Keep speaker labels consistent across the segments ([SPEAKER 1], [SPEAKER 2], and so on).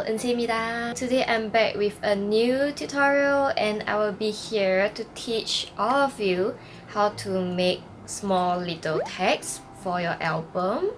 [SPEAKER 1] 은채입니다. Today I'm back with a new tutorial and I will be here to teach all of you how to make small little tags for your album,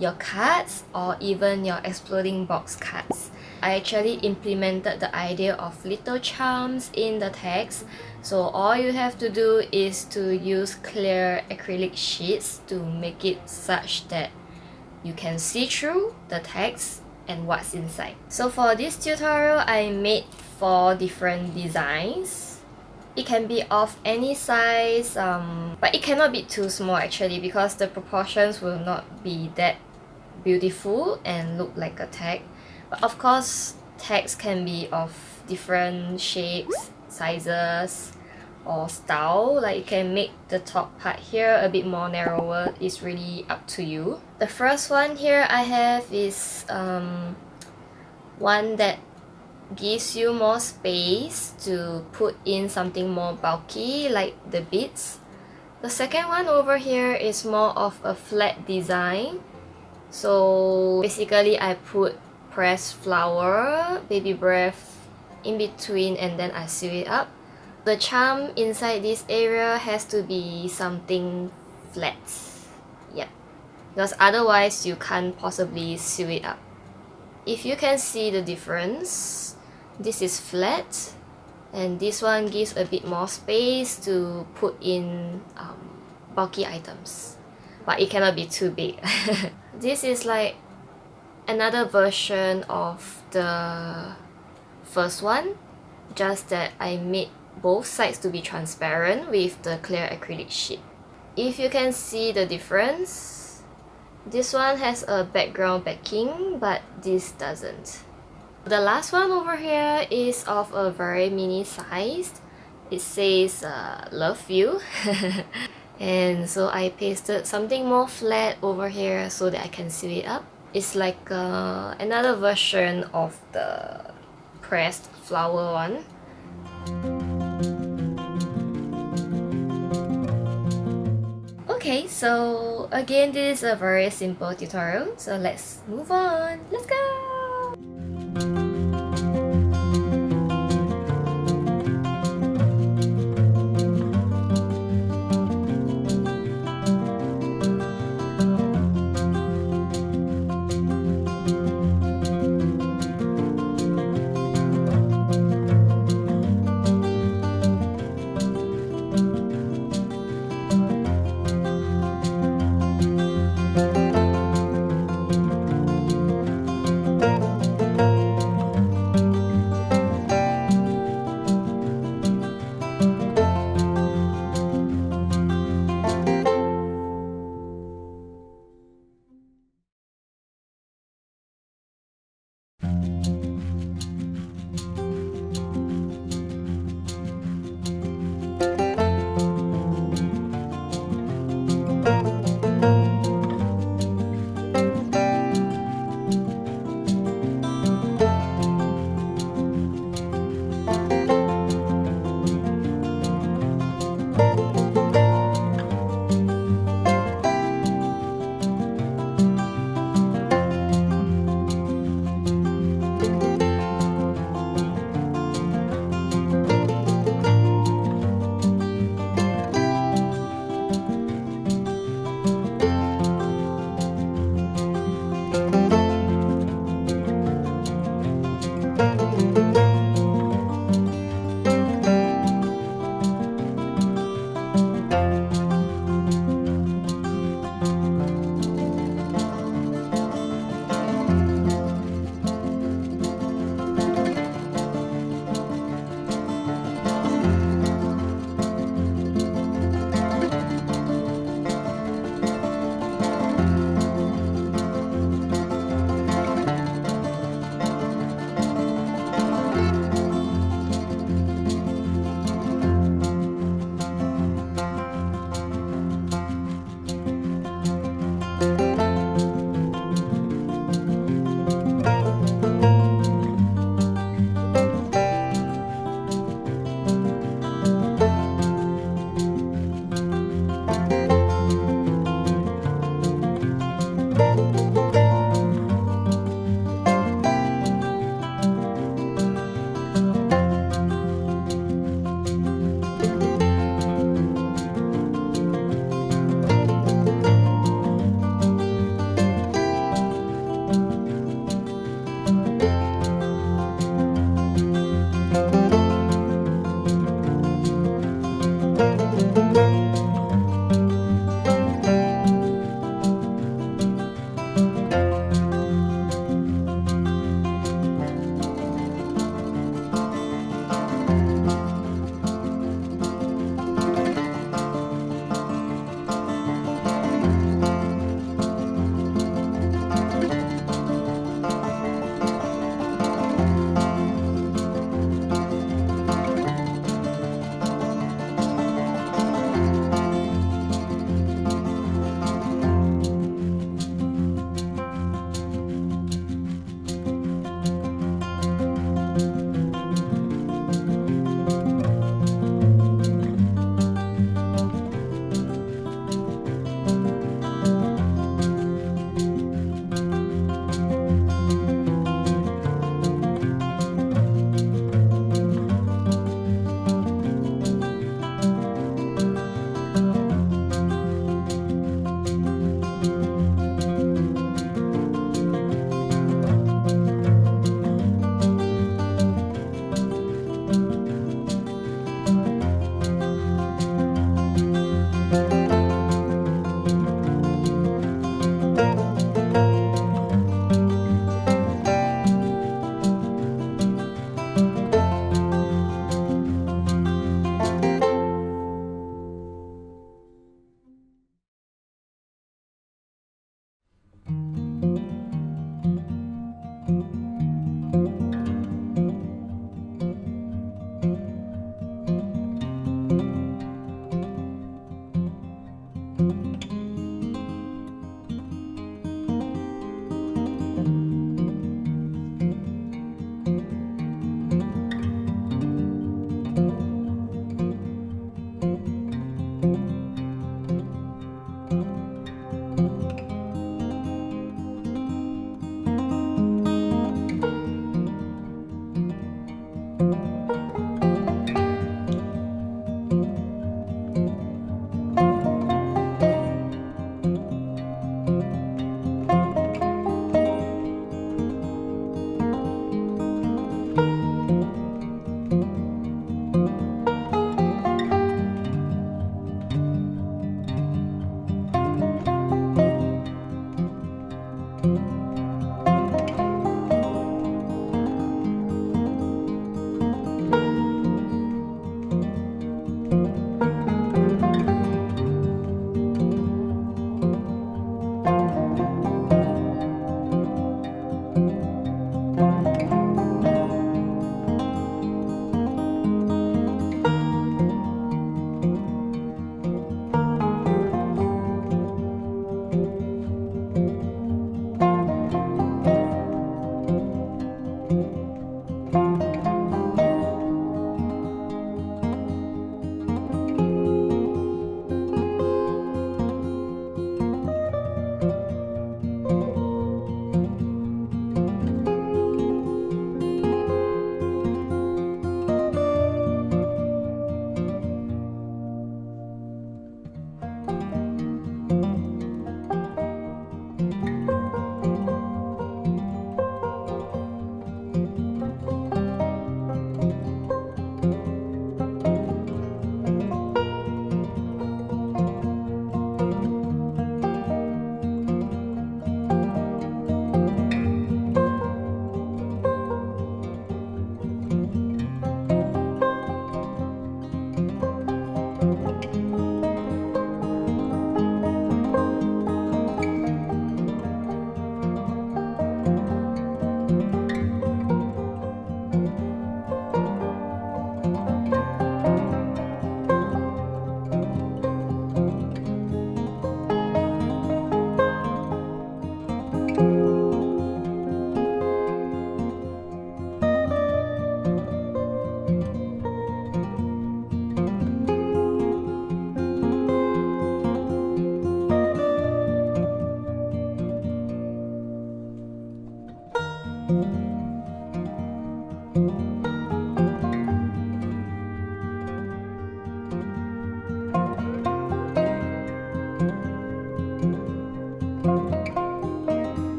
[SPEAKER 1] your cards, or even your exploding box cards. I actually implemented the idea of little charms in the tags, so all you have to do is to use clear acrylic sheets to make it such that you can see through the text and what's inside. So for this tutorial, I made 4 different designs. It can be of any size, but it cannot be too small actually because the proportions will not be that beautiful and look like a tag. But of course, tags can be of different shapes, sizes, or style. Like you can make the top part here a bit more narrower. It's really up to you. The first one here I have is one that gives you more space to put in something more bulky like the beads. The second one over here is more of a flat design. So basically I put pressed flower, baby breath in between and then I sew it up. The charm inside this area has to be something flat. Yep. Because otherwise you can't possibly sew it up. If you can see the difference, this is flat and this one gives a bit more space to put in bulky items. But it cannot be too big. This is like another version of the first one, just that I made both sides to be transparent with the clear acrylic sheet. If you can see the difference, this one has a background backing but this doesn't. The last one over here is of a very mini size. It says love you. And so I pasted something more flat over here so that I can sew it up. It's like another version of the pressed flower one. Okay, so again, this is a very simple tutorial, so let's move on. Let's go!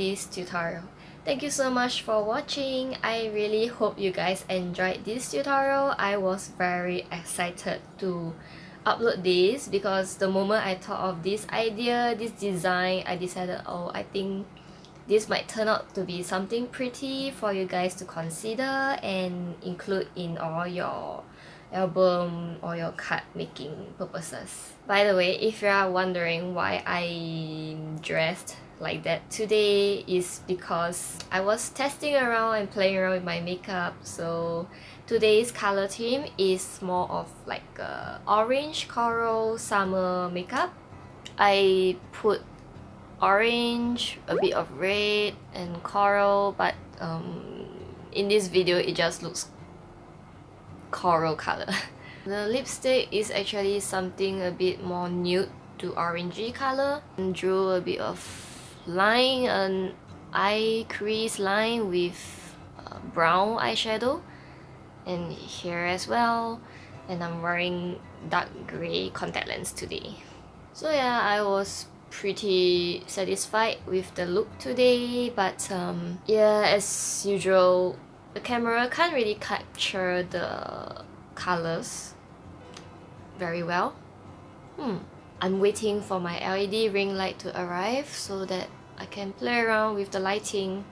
[SPEAKER 1] this tutorial. Thank you so much for watching. I really hope you guys enjoyed this tutorial. I was very excited to upload this because the moment I thought of this idea, this design, I decided, oh, I think this might turn out to be something pretty for you guys to consider and include in all your album or your card making purposes. By the way, if you are wondering why I'm dressed like that today, is because I was testing around and playing around with my makeup. So today's color theme is more of like a orange coral summer makeup. I put orange, a bit of red and coral, but in this video it just looks coral color. The lipstick is actually something a bit more nude to orangey color, and drew a bit of line, an eye crease line with brown eyeshadow, and here as well. And I'm wearing dark grey contact lens today. So yeah, I was pretty satisfied with the look today, but yeah, as usual, the camera can't really capture the colors very well. I'm waiting for my LED ring light to arrive so that I can play around with the lighting.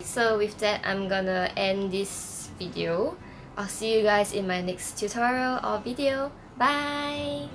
[SPEAKER 1] So with that, I'm gonna end this video. I'll see you guys in my next tutorial or video. Bye!